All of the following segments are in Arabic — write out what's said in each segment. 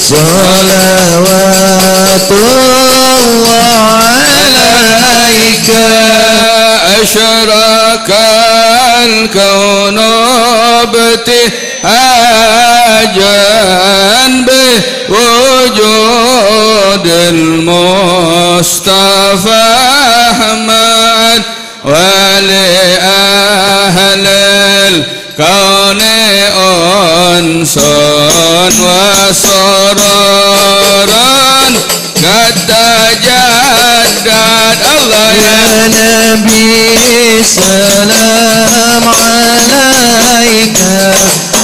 صلوات الله عليك أشرق الكون ابتهاجا بوجود المصطفى أحمد ولأهل الكون أنس وسرور قد تجدد الله يا نبي سلام عليك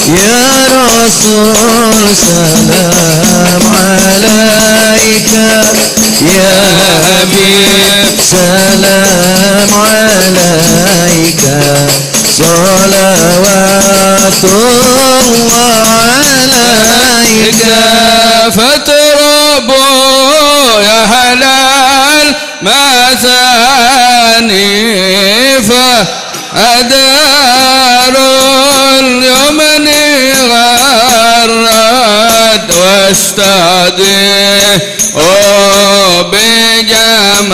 يا رسول سلام عليك يا حبيب سلام عليك صلوات الله عليك فتربوا يا هلال مثاني فأدار اليمن غرد واستعدي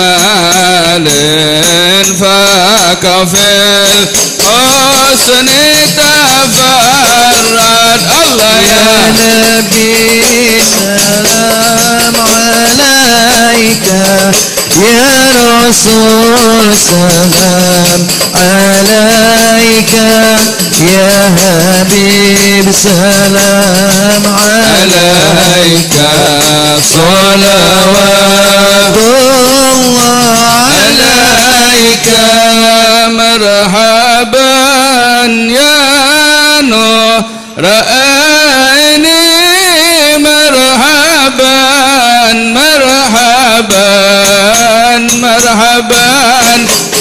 بجمال فكفل حسن تفرد الله يا نبي سلام عليك يا رسول سلام عليك يا حبيب سلام عليك صلوات الله عليك مرحبا يا نور عيني مرحبا مرحبا مرحبا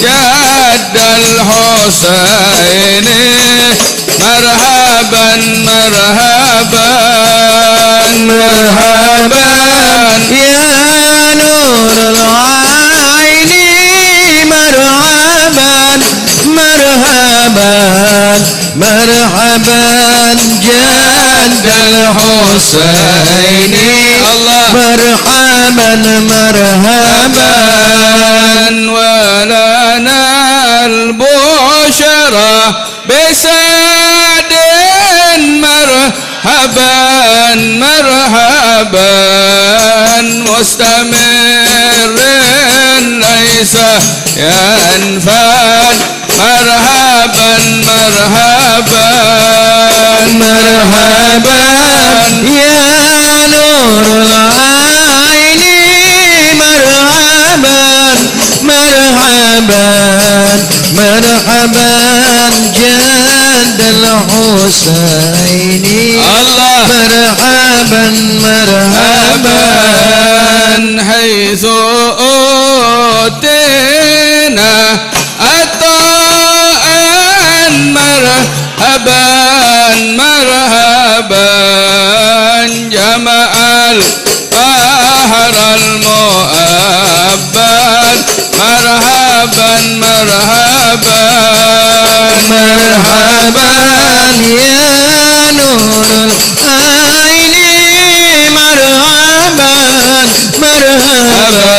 جد الحسين مرحبا مرحبا مرحبا يا نور العين مرحبا مرحبا مرحبا جد الحسين الله مرحبا مرحبا ولنا البشرى بسعد مرحبا مرحبا مستمر ليس ينفد مرحبا مرحبا مرحبا يا نور العين مرحبا مرحبا مرحبا جد الحسين الله مرحبا مرحبا حيث أوتينا عطاء مرحبا مرحبا جمع البحر المؤبد مرحبا مرحبا مرحبا يا نور العين مرحبا مرحبا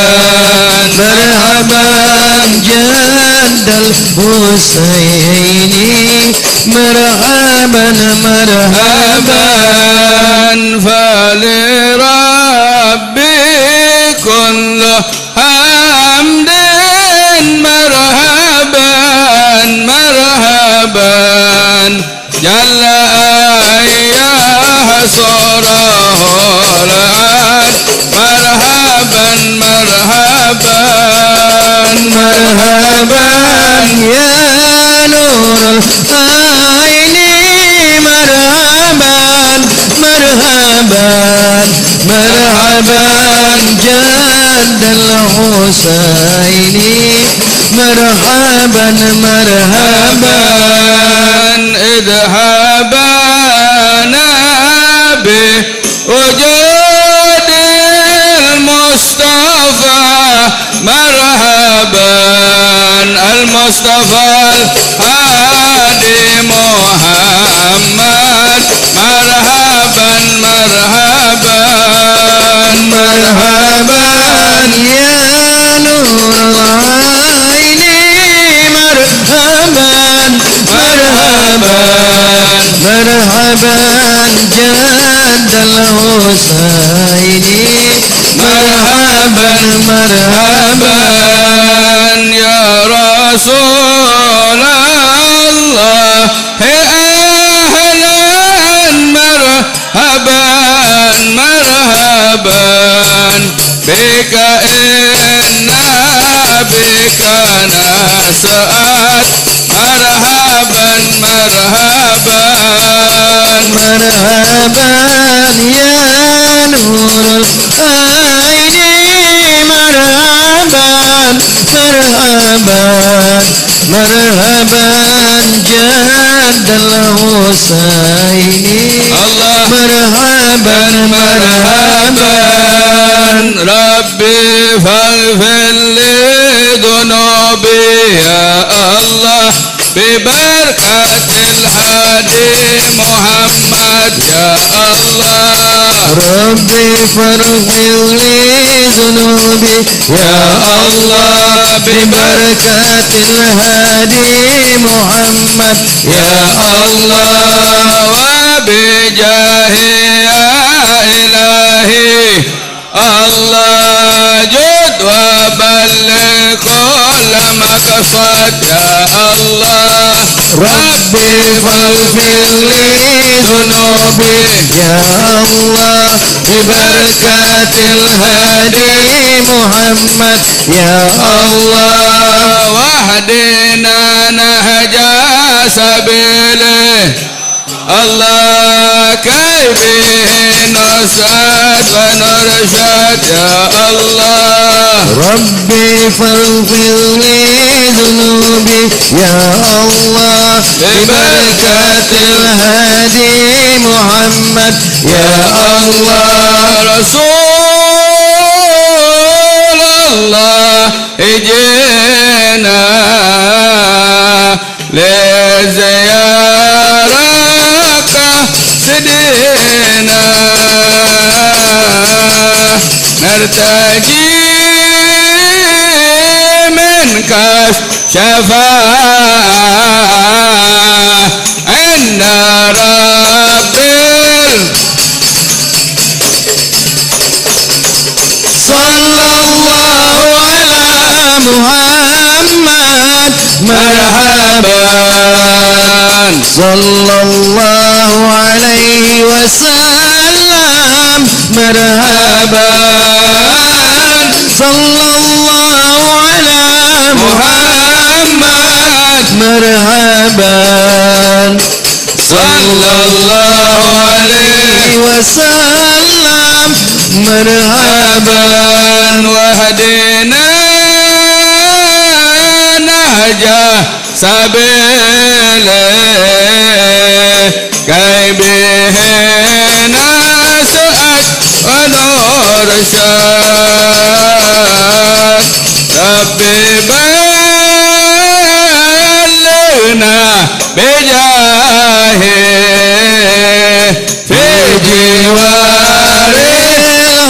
مرحبا جد الحسين مرحبا مرحبا فلربي كل حمد مرحبا مرحبا جل أيها صره الآن مرحبا مرحبا مرحبا يا نور العين مرحبا مرحبا مرحبا جد الحسين مرحبا مرحبا اذهبا بوجود المصطفى مرحبا المصطفى الهادي محمد مرحبا مرحبا الحسين مرحبا مرحبا يا رسول الله أهلا مرحبا مرحبا بك إنا بك نسعد مرحبا مرحبا مرحبا يا نور العين مرحبا مرحبا مرحبا جد الحسين الله مرحبا مرحبا ربي فاغفر لي ذنوبي يا الله ببركة الهادي محمد يا الله ربي فاغفر لي ذنوبي يا الله ببركة الهادي محمد يا الله وبجاهه يا إلهي الله جد وبلغ كل مقصد يا الله ربي فاغفر لي ذنوبي يا الله ببركة الهادي محمد يا الله واهدنا نهج سبيله الله كي به نسعد ونرشد يا الله ربي فاغفر لي ذنوبي يا الله ببركة الهادي محمد يا الله رسول الله اجينا لزيارة سدينا نرتجي منك شفاعة عند ربي صلى الله على محمد مرحبا صلى الله عليه وسلم مرحبا صلى الله على محمد مرحبا صلى الله عليه وسلم مرحبا وهدينا نهج سبيله كي به نسعد ونرشد ربي بلغنا بجاهه في جوار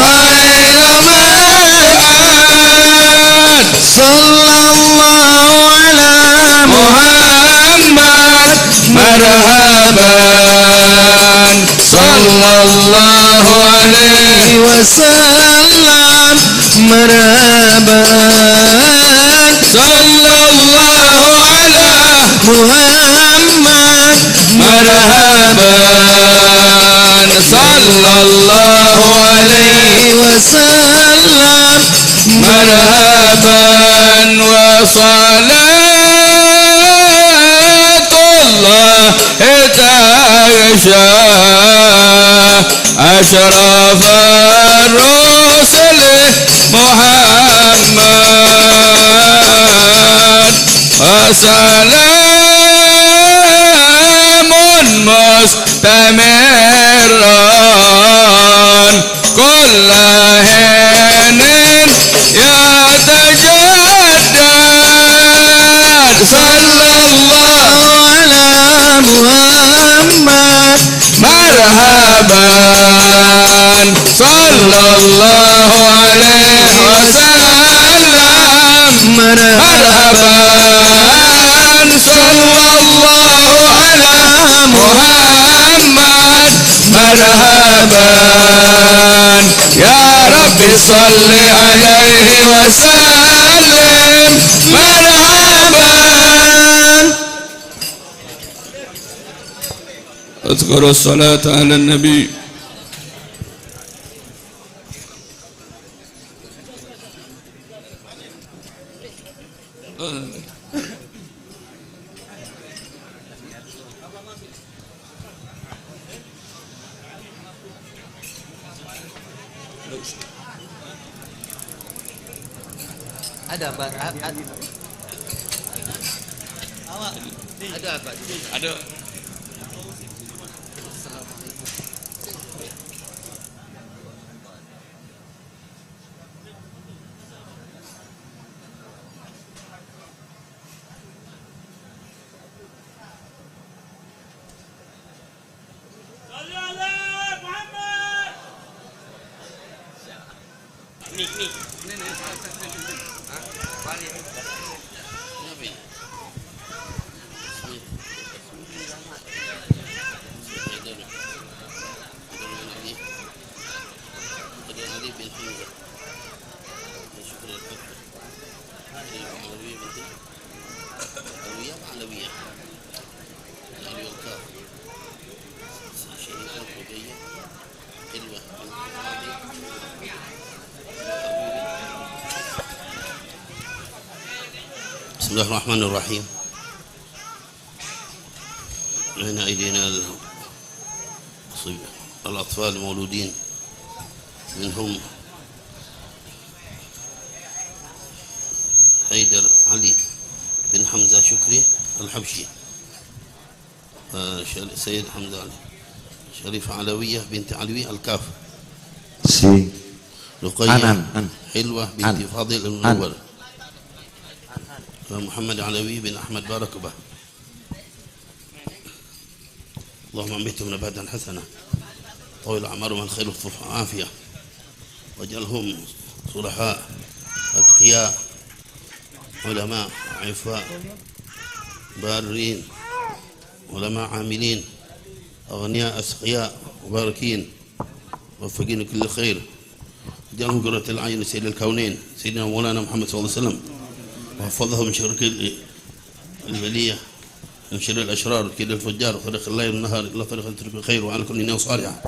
خير مآد صلى الله على محمد مرحبا صلى الله عليه وسلم مرحبا صلى الله على محمد مرحبا صلى الله عليه وسلم مرحبا وصلاة الله تغشى أشرف الرسل محمد وسلام مستمر كل حين يتجدد صلى الله على محمد مرحبا صلى الله عليه وسلم مرحبا صلى الله على محمد مرحبا يا رب صل عليه وسلم مرحبا. اذكروا الصلاة على النبي. Ada apa? Ada apa? Ada. بسم الله الرحمن الرحيم. بين أيدينا الأطفال المولودين منهم حيدر علي بن حمزة شكري الحبشي، سيد حمزة علي، شريفة علوية بنت علوي الكاف، رقية حلوة بنت فاضل المنور، محمد علوي بن أحمد باركبة. اللهم أمتهم نباتا حسنا، طول أعمارهم الخير والعافية، واجعلهم صلحاء أتقياء علماء عفاء بارين، علماء عاملين أغنياء أسقياء مباركين موفقين كل خير. اجعلهم قرة العين سيد الكونين سيدنا مولانا محمد صلى الله عليه وسلم، وحفظه من شر البلية، من شر الأشرار كيد الفجار، وطريق الليل والنهار إلى طريق الخير، وعلى كل نية صالحة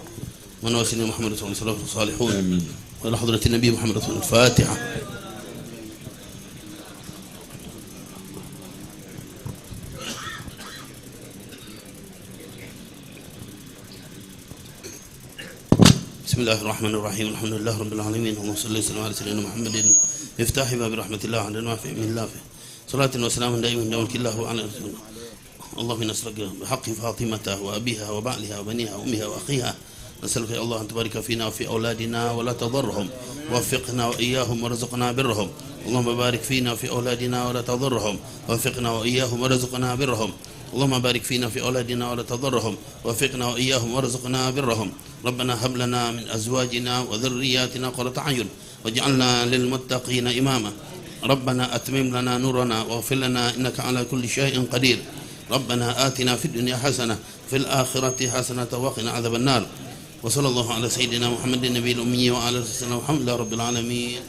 ونواسينا محمد صلى الله عليه وسلم الصالحون، وإلى حضرة النبي محمد رسول الفاتحة. بسم الله الرحمن الرحيم. الحمد لله رب العالمين، اللهم صل وسلم على سيدنا محمد مفتاح باب رحمة الله عند النافع من الله، صلاة وسلام دائما دوام الله وعلى رسوله. اللهم نسألك بحق فاطمة وأبيها وبعلها وبنيها وأمها وأخيها، نسألك يا الله أن تبارك فينا وفي أولادنا ولا تضرهم، ووفقنا وإياهم ورزقنا برهم. اللهم بارك فينا وفي أولادنا ولا تضرهم، ووفقنا وإياهم ورزقنا برهم. اللهم بارك فينا في أولادنا ولا تضرهم، ووفقنا وإياهم ورزقنا برهم. ربنا هب لنا من أزواجنا وذرياتنا قرة أعين واجعلنا للمتقين إماما. ربنا أتمم لنا نورنا واغفر لنا إنك على كل شيء قدير. ربنا آتنا في الدنيا حسنة في الآخرة حسنة وقنا عذاب النار. وصلى الله على سيدنا محمد النبي الأمي وعلى آله وسلم، والحمد لله رب العالمين.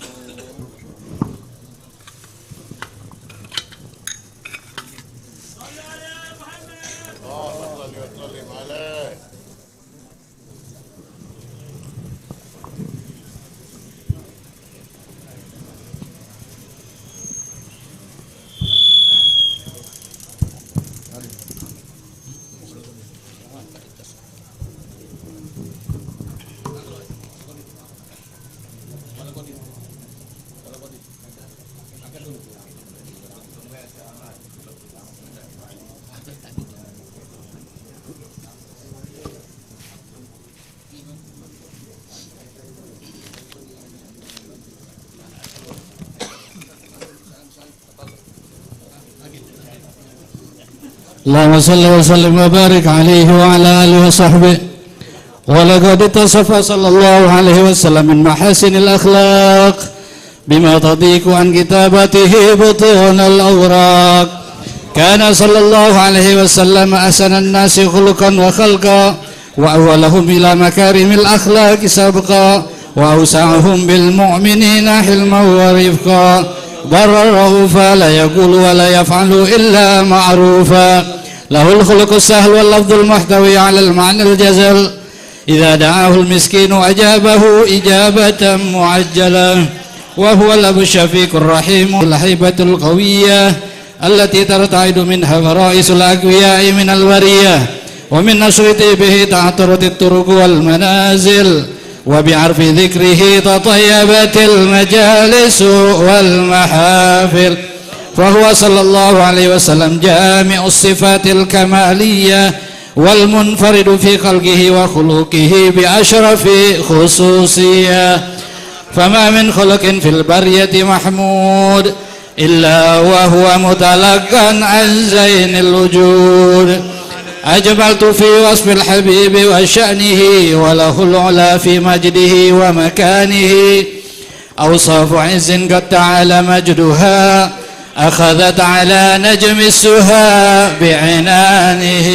اللهم صل وسلم وبارك عليه وعلى آله وصحبه. ولقد اتصف صلى الله عليه وسلم من محاسن الأخلاق بما تضيق عن كتابته بطون الأوراق. كان صلى الله عليه وسلم أحسن الناس خلقا وخلقا، وأولهم إلى مكارم الأخلاق سبقا وأوسعهم بالمؤمنين حلما ورفقا برا رؤوفا لا يقول ولا يفعل إلا معروفا له الخلق السهل واللفظ المحتوي على المعنى الجزل إذا دعاه المسكين أجابه إجابة معجلة وهو الأب الشفيق الرحيم الهيبة القوية التي ترتعد منها فرائس الأقوياء من الورية ومن نشر به تعطرت الطرق والمنازل وبعرف ذكره تطيبت المجالس والمحافل فهو صلى الله عليه وسلم جامع الصفات الكمالية والمنفرد في خلقه وخلقه بأشرف خصوصية فما من خلق في البرية محمود إلا وهو متلقا عن زين الوجود أجملت في وصف الحبيب وشأنه وله العلا في مجده ومكانه أوصاف عز قد تعالى مجدها أخذت على نجم السها بعنانه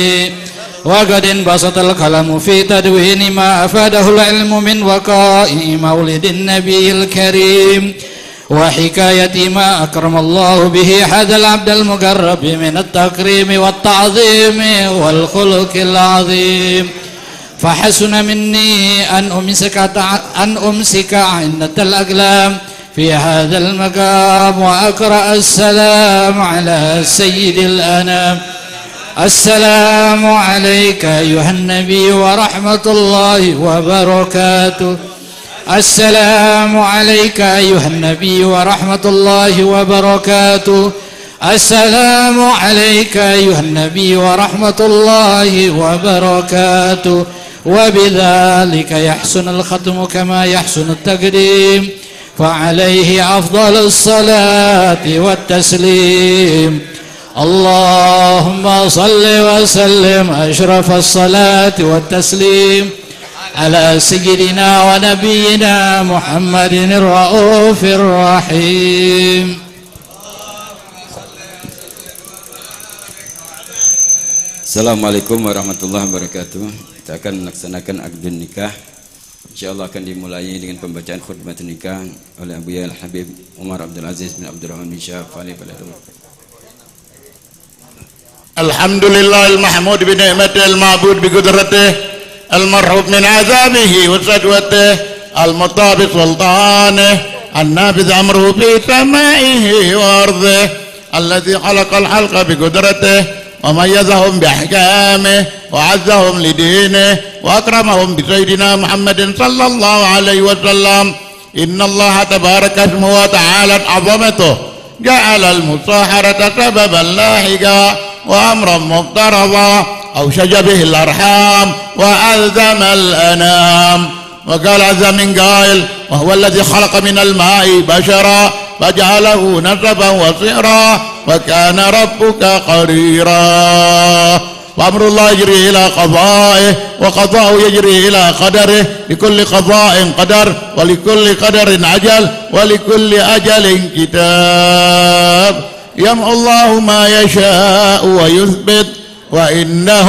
وقد انبسط القلم في تدوين ما أفاده العلم من وقائع مولد النبي الكريم وحكاية ما أكرم الله به هذا العبد المقرب من التكريم والتعظيم والخلق العظيم فحسن مني أن أمسك عنة الأقلام في هذا المقام وأقرأ السلام على سيد الأنام السلام عليك أيها النبي ورحمة الله وبركاته السلام عليك أيها النبي ورحمة الله وبركاته السلام عليك أيها النبي ورحمة الله وبركاته وبذلك يحسن الختم كما يحسن التقديم فعليه أفضل الصلاة والتسليم اللهم صل وسلم أشرف الصلاة والتسليم على سيدنا ونبينا محمد الرؤوف الرحيم. Assalamualaikum warahmatullahi wabarakatuh. Kita akan melaksanakan akad nikah. InsyaAllah akan dimulai dengan pembacaan khutbah nikah oleh Abu Yahya Al-Habib Umar Abdul Aziz bin Abdurrahman bin Syah Fali Faladul. Alhamdulillah al-mahmud bi ni'mati al-ma'bud bi qudratihi المرحوب من عذابه وسجوته المطاب سلطانه النافذ أمره في سمائه وأرضه الذي خلق الخلق بقدرته وميزهم بأحكامه وعزهم لدينه وأكرمهم بسيدنا محمد صلى الله عليه وسلم إن الله تبارك اسمه وتعالى عظمته جعل المصاحرة سببا لاحقا وأمرا مفترضا أوشج به الأرحام وألزم الأنام وقال عز من قائل وهو الذي خلق من الماء بشرا فجعله نسبا وصهرا وكان ربك قديرا وأمر الله يجري إلى قضائه وقضاءه يجري إلى قدره لكل قضاء قدر ولكل قدر أجل ولكل أجل كتاب يمحو الله ما يشاء ويثبت وإنه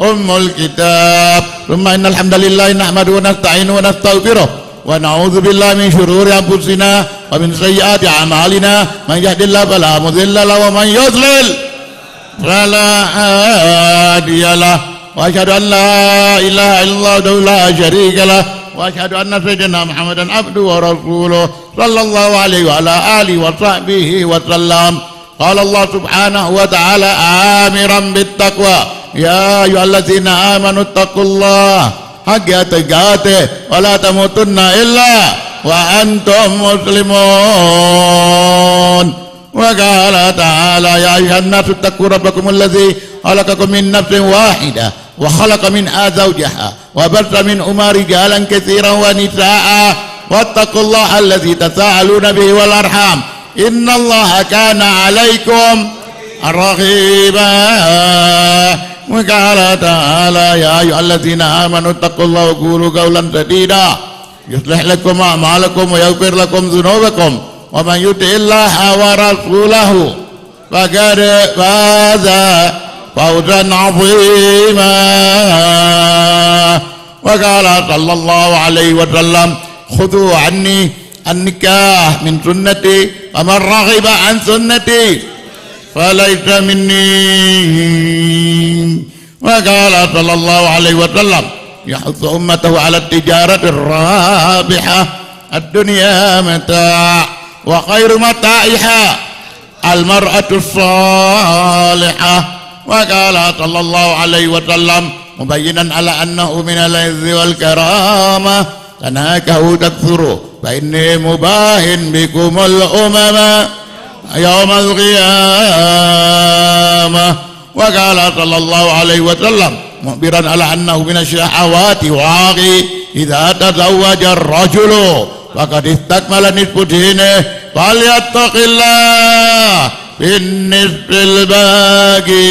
أم الكتاب ثم إن الحمد لله نحمده ونستعينه ونستغفره ونعوذ بالله من شرور أنفسنا ومن سيئات أعمالنا من يهد الله فلا مضل له ومن يضلل فلا هادي له وأشهد أن لا إله إلا الله وحده لا شريك له وأشهد أن سيدنا محمدا عبده ورسوله صلى الله عليه وعلى آله وصحبه وسلم قال الله سبحانه وتعالى آمرا بالتقوى يا أيها الذين آمنوا اتقوا الله حق تقاته ولا تموتن إلا وأنتم مسلمون وقال تعالى يا أيها الناس اتقوا ربكم الذي خلقكم من نفس واحدة وخلق منها زوجها وبث منهما رجالا كثيرا ونساء واتقوا الله الذي تساءلون به والأرحام إن الله كان عليكم رقيبا وقال تعالى يا أيها الذين آمنوا اتقوا الله وقولوا قولا سديدا يصلح لكم أعمالكم ويغفر لكم ذنوبكم ومن يطع الله ورسوله فقد فاز فوزا عظيما. وقال صلى الله عليه وسلم خذوا عني النكاح من سنتي ومن رغب عن سنتي فليس مني. وقال صلى الله عليه وسلم يحث أمته على التجارة الرابحة الدنيا متاع وخير متاعها المرأة الصالحة. وقال صلى الله عليه وسلم مبينا على أنه من العز والكرامة تناكحوا تكثروا فإني مباهن بكم الأمم يوم القيامة. وقال صلى الله عليه وسلم مخبرا على أنه من الشهوات واغي إذا تزوج الرجل فقد استكمل نصف دينه فليتق الله في النصف الباقي،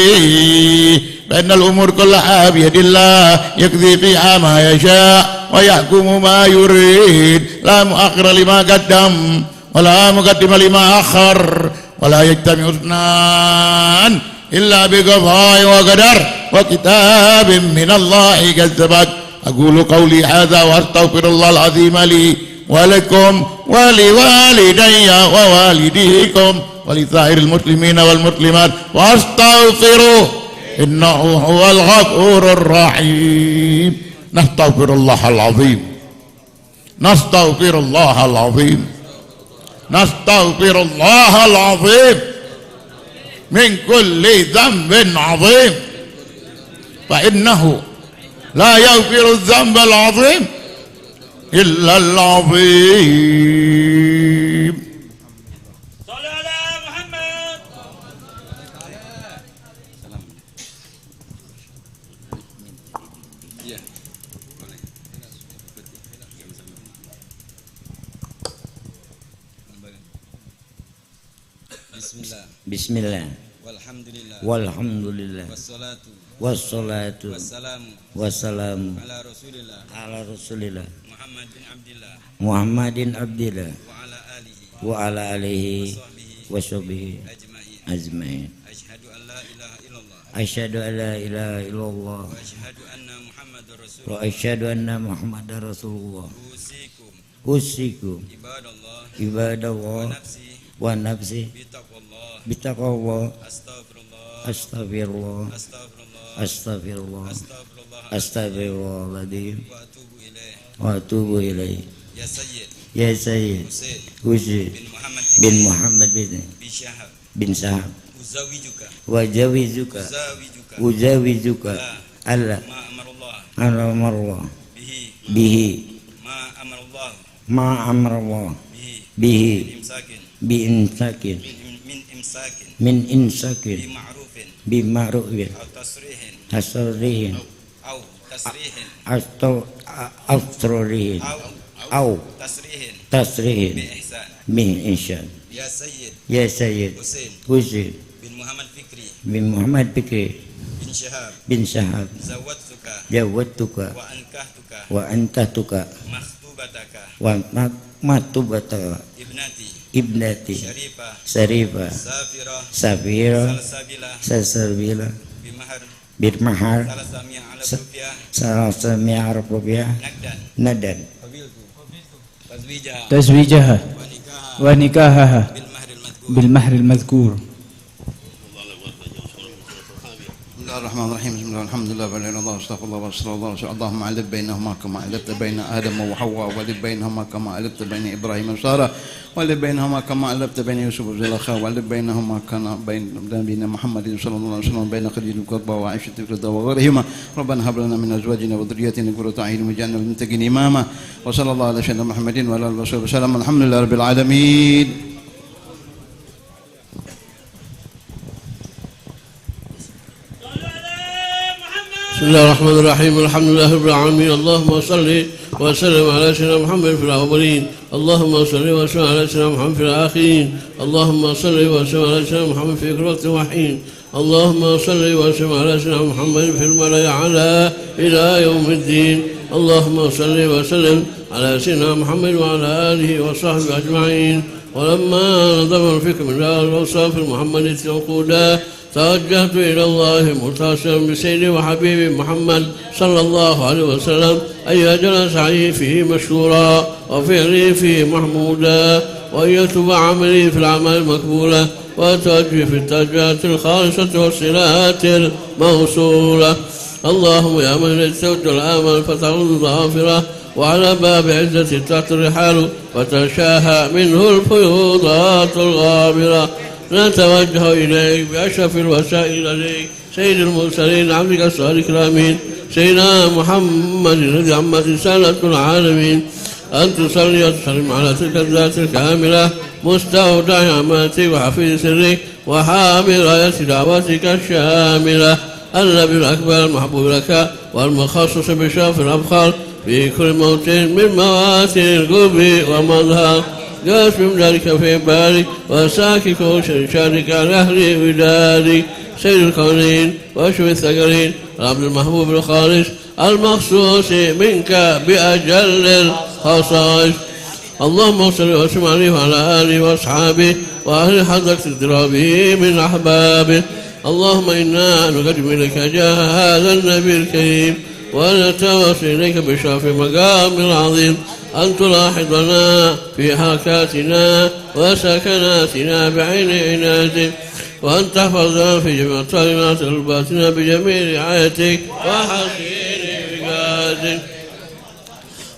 فإن الأمور كلها بيد الله يقضي فيها ما يشاء ويحكم ما يريد، لا مؤخر لما قدم ولا مقدم لما أخر، ولا يجتمع اثنان إلا بقضاء وقدر وكتاب من الله قد سبق. أقول قولي هذا وأستغفر الله العظيم لي ولكم ولوالدي ووالديكم ولسائر المسلمين والمسلمات واستغفروا إنه هو الغفور الرحيم. نستغفر الله العظيم، نستغفر الله العظيم، نستغفر الله العظيم من كل ذنب عظيم، فإنه لا يغفر الذنب العظيم إلا العظيم. صلوا على محمد. Bismillah. Walhamdulillah. Wassalatu wassalamu ala rasulillah Muhammadin abdillah wa ala alihi wa sahbihi ajma'in. Asyhadu an la ilaha illallah wa asyhadu anna Muhammadar Rasulullah. Usikum ibadallah wa nafsi bitaqwallah. Astagfirullah astagfirullah astagfirullahaladzim wa atubu ilaih. Ya Sayyid Husain bin Muhammad bin Syahab wajawizuka ujawizuka Allah amarallah bihi ma amarallah bihi bi imsakin min imsakin bima'rufin tasrihin atau afsrihin au tasrihin min ihsan. Ya Sayyid Husain bin Muhammad Fikri bin Syahab zawattuka wa ankahtuka wa maktubataka ibnati Syarifah Safira Salsabila Birmahar Salasami'a Rupiah Nadan Tazwijaha wa nikahaha bil mahril madhkur. الرحمن الرحيم بسم الله الحمد لله ولا اله الا الله استغفر الله واستغفر الله اللهم علق بينهما كما علقت بين ادم وحواء وعلق بينهما كما علقت بين ابراهيم وساره وعلق بينهما كما علقت بين يوسف وزليخا وعلق بينهما كما بين نبينا محمد صلى الله عليه وسلم بين خديجه وقربه وعائشه ورضا وغيرهما. ربنا هب لنا من ازواجنا وذرياتنا قرة اعين واجعلنا للمتقين اماما. وصلى الله على سيدنا محمد وعلى اله وصحبه وسلم. الحمد لله رب العالمين. بسم الله الرحمن الرحيم الحمد لله رب العالمين. اللهم صل وسلم على سيدنا محمد في الأولين. اللهم صل وسلم على سيدنا محمد في الآخرين. اللهم صل وسلم على سيدنا محمد في كل وقت وحين. اللهم صل وسلم على سيدنا محمد في الملأ الأعلى إلى يوم الدين. اللهم صل وسلم على سيدنا محمد وعلى آله وصحبه أجمعين. ولما نظم الفكر من الأوصاف المحمدية العقودة توجهت إلى الله متصلا بسيدي وحبيبي محمد صلى الله عليه وسلم أن يجعل سعي فيه مشكورا وفعلي فيه محمودا وأن يتوب عملي في الأعمال المقبولة وأتوجه في التوجهات الخالصة والصلات الموصولة. اللهم يا من إليك توجه الآمل فتعود ظافرة وعلى باب عزة تحت الرحال وتشاهى منه الفيوضات الغابرة. نتوجه إليك بأشرف الوسائل إليك سيد المرسلين عبدك الصالح الأمين سيدنا محمد الذي عمت رسالة العالمين أن تصلي وتسلم على تلك الذات الكاملة مستودع نعمتك وحفيظ سرك وحامل راية دعوتك الشاملة النبي الأكبر المحبوب لك والمخصص بشرف الأبخار في كل موطن من مواسم القرب ومظهر قاسم ذلك في بالي وساكك شرشارك على أهل وداري سيد الكونين وأشرف الثقلين العبد المحبوب الخالص المخصوص منك بأجل الخصائص. اللهم صل وسلم عليه وعلى آله وأصحابه وأهل حضرة اضرابه من أحبابه. اللهم إنا نقدم إليك جاه هذا النبي الكريم ونتوسل إليك بشرف مقام العظيم أن تلاحظنا في حركاتنا وسكناتنا بعين عنايتك وأن تحفظنا في جميع طالبات الباطنة بجميع رعايتك وحسين بقادك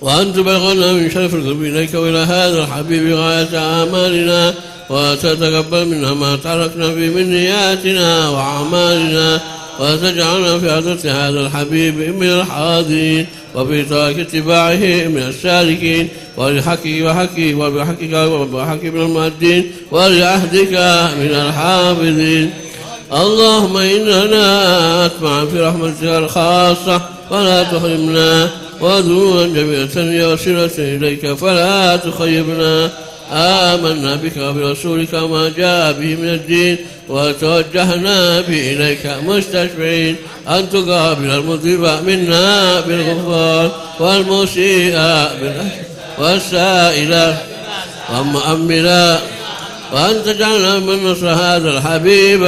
وأن تبلغنا من شرف القرب إليك وإلى هذا الحبيب غاية آمالنا وتتقبل منا ما تركنا في من نياتنا وأعمالنا وتجعلنا في حضرة هذا الحبيب من الحاضرين وفي طريق اتباعه من السالكين ولحقك وحقك وبحقك من المؤدين ولعهدك من الحافظين. اللهم إننا أطمع في رحمتك الخاصة ولا تحرمنا وذنوبا جميعا وصلة إليك فلا تخيبنا. آمنا بك وبرسولك وما جاء به من الدين وتوجهنا به إليك مستشفعين أن تقابل المذنب منا بالغفران والمسيء بالأجر والسائل والمؤملا وأن تجعلنا من نصر هذا الحبيب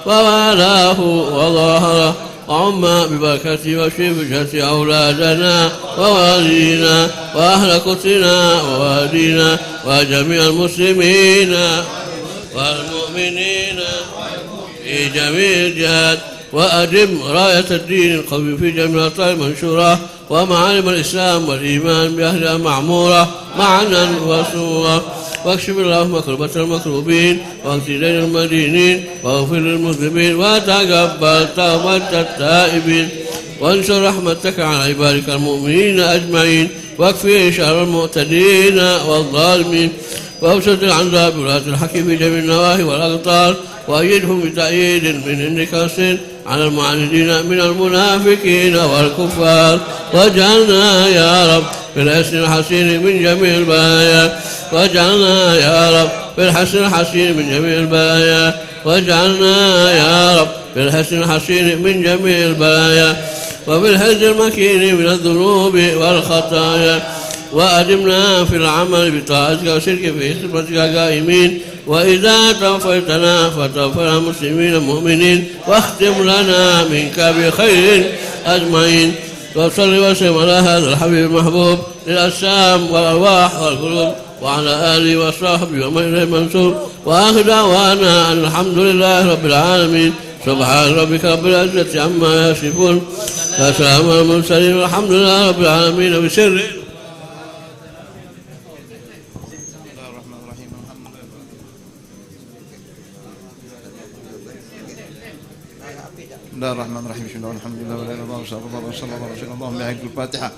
ووالاه وظاهره وعم ببركته وشفجة أولادنا ووالدينا وأهل قدسنا ووالدينا وجميع المسلمين والمؤمنين في جميع الجهات وأدم راية الدين القوي في جميع الأطراف المنشورة ومعالم الإسلام والإيمان بأهلها معمورة معنا وسورة. واكشف اللهم كربة المكروبين واغفر للمدينين واغفر للمذنبين وتقبل توبة التائبين وانشر رحمتك على عبادك المؤمنين أجمعين واكفي شر المعتدين والظالمين وابسط العنذاب ولاة الحق في جميع النواحي والأقطار وأيدهم بتأييد من عندك على المعاندين من المنافقين والكفار واجعلنا يا رب بالحسن الحسين من جميع البلايا واجعلنا يا رب بالحسن الحسين من جميع البلايا واجعلنا يا رب بالحسن الحسين من جميع البلايا وبالحز المكين من الذنوب والخطايا وأدمنا في العمل بطاعتك وشرك في خدمتك قائمين وإذا توفيتنا فتوفنا مسلمين مؤمنين واختم لنا منك بخير أجمعين. وصل وسلم على هذا الحبيب المحبوب للأجسام والأرواح والقلوب وعلى آله وصحبه ومن إليه منصور وآخر دعوانا أن الحمد لله رب العالمين. سبحان ربك رب العزة عما يصفون وسلام على المرسلين والحمد لله رب العالمين بسر. بسم الله الرحمن الرحيم بسم الله والحمد لله ولا اله الا الله وصلى الله وسلم اللهم بحق الفاتحه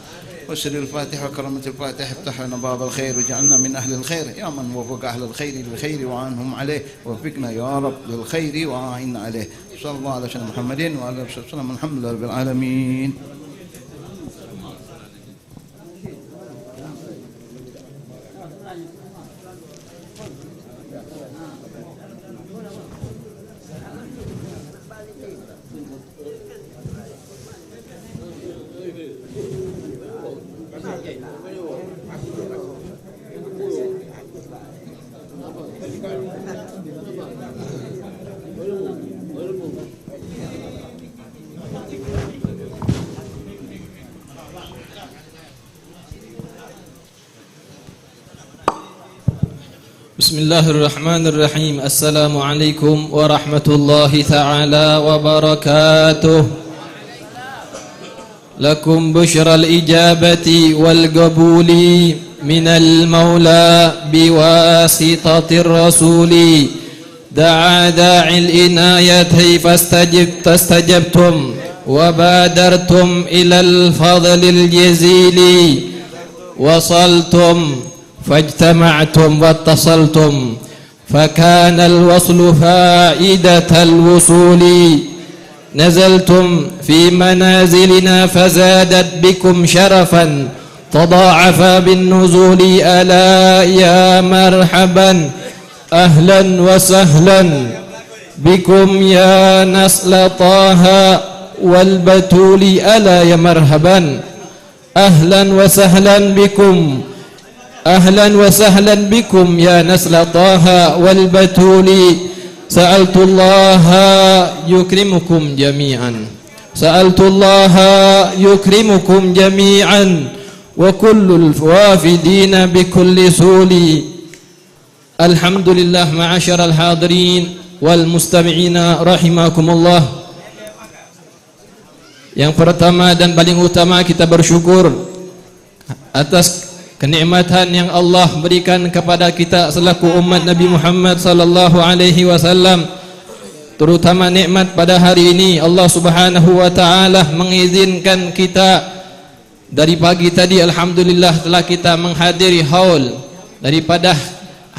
وسر الفاتحه وكرمة الفاتحه افتح لنا باب الخير واجعلنا من اهل الخير يا من وفق اهل الخير للخير وعنهم عليه ووفقنا يا رب للخير واعنا عليه. صلى الله على سيدنا محمد وعلى اله وصحبه وسلم الحمد لله رب العالمين. Bismillahirrahmanirrahim. Assalamualaikum warahmatullahi ta'ala wabarakatuh. Lakum bushral ijabati wal qabuli minal maula biwasitatir rasuli. Da'a da'il inayati fastajabtum wa badartum ilal fadlil jazili. Wasaltum فاجتمعتم واتصلتم فكان الوصل فائدة الوصول نزلتم في منازلنا فزادت بكم شرفا تضاعف بالنزول ألا يا مرحبا أهلا وسهلا بكم يا نسل طه والبتول ألا يا مرحبا أهلا وسهلا بكم أهلا وسهلا بكم يا نسل طه والبتول سألت الله يكرمكم جميعا سألت الله يكرمكم جميعا وكل الوافدين بكل سول. الحمد لله معاشر الحاضرين والمستمعين رحمكم الله. Yang pertama dan paling utama kita bersyukur atas kenikmatan yang Allah berikan kepada kita selaku umat Nabi Muhammad sallallahu alaihi wasallam, terutama nikmat pada hari ini Allah Subhanahu wa taala mengizinkan kita dari pagi tadi alhamdulillah telah kita menghadiri haul daripada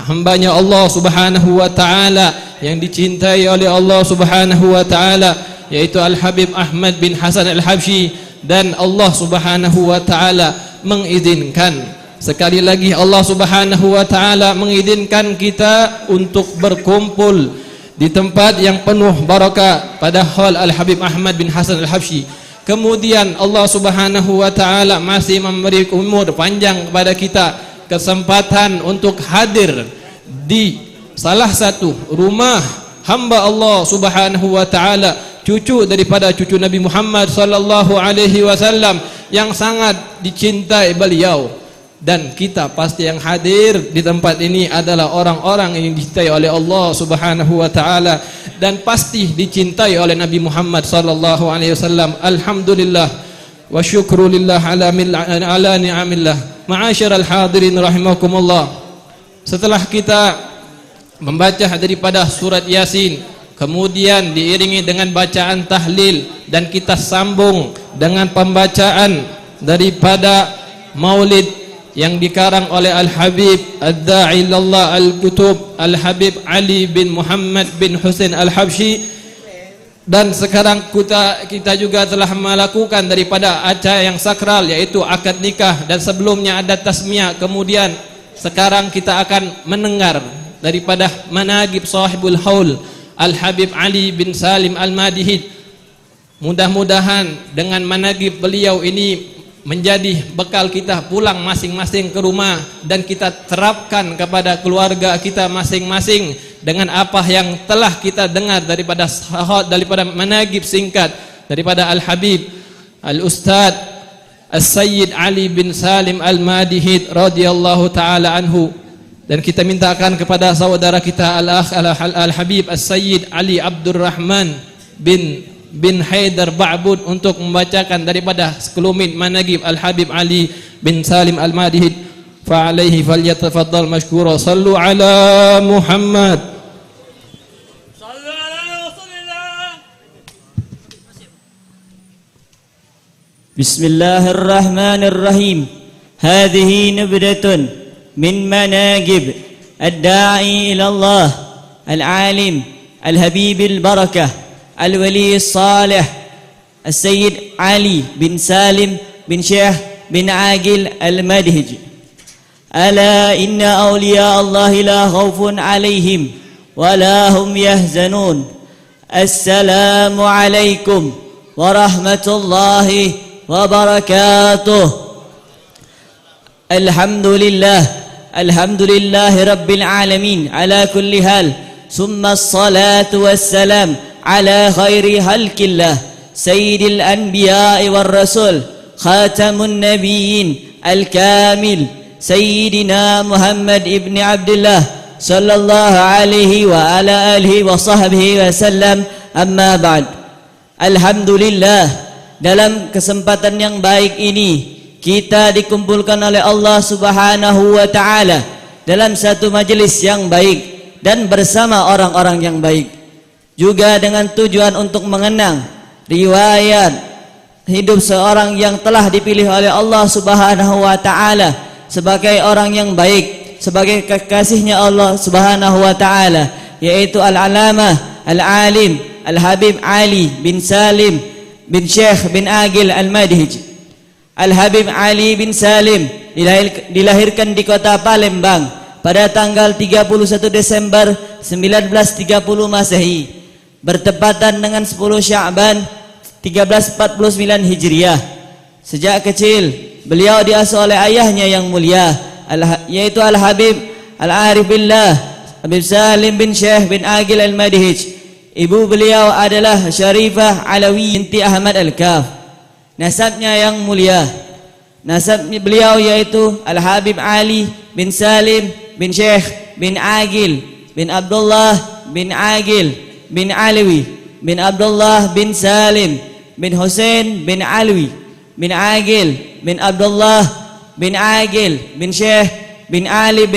hambanya Allah Subhanahu wa taala yang dicintai oleh Allah Subhanahu wa taala, yaitu Al-Habib Ahmad bin Hasan Al-Habsyi, dan Allah Subhanahu wa taala mengizinkan sekali lagi Allah Subhanahu wa taala mengizinkan kita untuk berkumpul di tempat yang penuh barakah pada hal Al-Habib Ahmad bin Hasan Al-Habsyi. Kemudian Allah Subhanahu wa taala masih memberi umur panjang kepada kita, kesempatan untuk hadir di salah satu rumah hamba Allah Subhanahu wa taala, cucu daripada cucu Nabi Muhammad sallallahu alaihi wasallam yang sangat dicintai beliau. Dan kita pasti yang hadir di tempat ini adalah orang-orang yang dicintai oleh Allah Subhanahu wa taala dan pasti dicintai oleh Nabi Muhammad sallallahu alaihi wasallam. Alhamdulillah wa syukrulillah ala ni'amillah. Ma'asyiral hadirin rahimakumullah. Setelah kita membaca daripada surat Yasin, kemudian diiringi dengan bacaan tahlil, dan kita sambung dengan pembacaan daripada maulid yang dikarang oleh Al-Habib Ad-Da'i Ilallah Al-Kutub Al-Habib Ali bin Muhammad bin Husain Al-Habsyi. Dan sekarang kita juga telah melakukan daripada acara yang sakral, yaitu akad nikah, dan sebelumnya ada tasmiyah. Kemudian sekarang kita akan mendengar daripada managib sahibul haul Al-Habib Ali bin Salim Al-Madihid. Mudah-mudahan dengan managib beliau ini menjadi bekal kita pulang masing-masing ke rumah, dan kita terapkan kepada keluarga kita masing-masing dengan apa yang telah kita dengar daripada managib singkat daripada Al-Habib Al-Ustad As-Sayyid Ali bin Salim Al-Madihid radhiyallahu taala anhu. Dan kita mintakan kepada saudara kita Al-Akh Al-Habib As-Sayyid Ali Abdurrahman bin Haidar Ba'bud untuk membacakan daripada sekelumit managib Al-Habib Ali bin Salim Al-Madihid. Fa'alaihi falyatafaddal mashkura. Sallu ala Muhammad. Sallu ala Rasulillah. Bismillahirrahmanirrahim. Hadhihi nubdatun min managib ad-da'i ila Allah al-alim al-habib al-barakah الولي الصالح السيد علي بن سالم بن شيخ بن عاقل المدهج. ألا إن أولياء الله لا خوف عليهم ولا هم يحزنون. السلام عليكم ورحمة الله وبركاته. الحمد لله رب العالمين على كل حال، ثم الصلاة والسلام على خير خلق الله سيد الأنبياء والرسول خاتم النبيين الكامل سيدنا محمد ابن عبد الله sallallahu alaihi wa ala alihi wa sahbihi wasallam. Amma ba'd. Alhamdulillah, dalam kesempatan yang baik ini kita dikumpulkan oleh Allah Subhanahu wa taala dalam satu majelis yang baik dan bersama orang-orang yang baik, juga dengan tujuan untuk mengenang riwayat hidup seorang yang telah dipilih oleh Allah Subhanahu wa taala sebagai orang yang baik, sebagai kekasihnya Allah Subhanahu wa taala, yaitu Al-Alamah Al-Alim Al-Habib Ali bin Salim bin Syekh bin Agil Al-Madhij. Al-Habib Ali bin Salim dilahirkan di kota Palembang pada tanggal 31 Desember 1930 Masehi, bertepatan dengan 10 Sya'ban 1349 Hijriah. Sejak kecil beliau diasuh oleh ayahnya yang mulia, yaitu Al-Habib Al-Arif Billah Habib Salim bin Syekh bin Agil Al-Madhij. Ibu beliau adalah Syarifah Alawi binti Ahmad Al-Kaf. Nasabnya yang mulia, nasab beliau yaitu Al-Habib Ali bin Salim bin Syekh bin Agil bin Abdullah bin Agil bin Alawi bin Abdullah bin Salim bin Hussein bin Alawi bin Agil bin Abdullah bin Agil bin Syekh bin Ali bin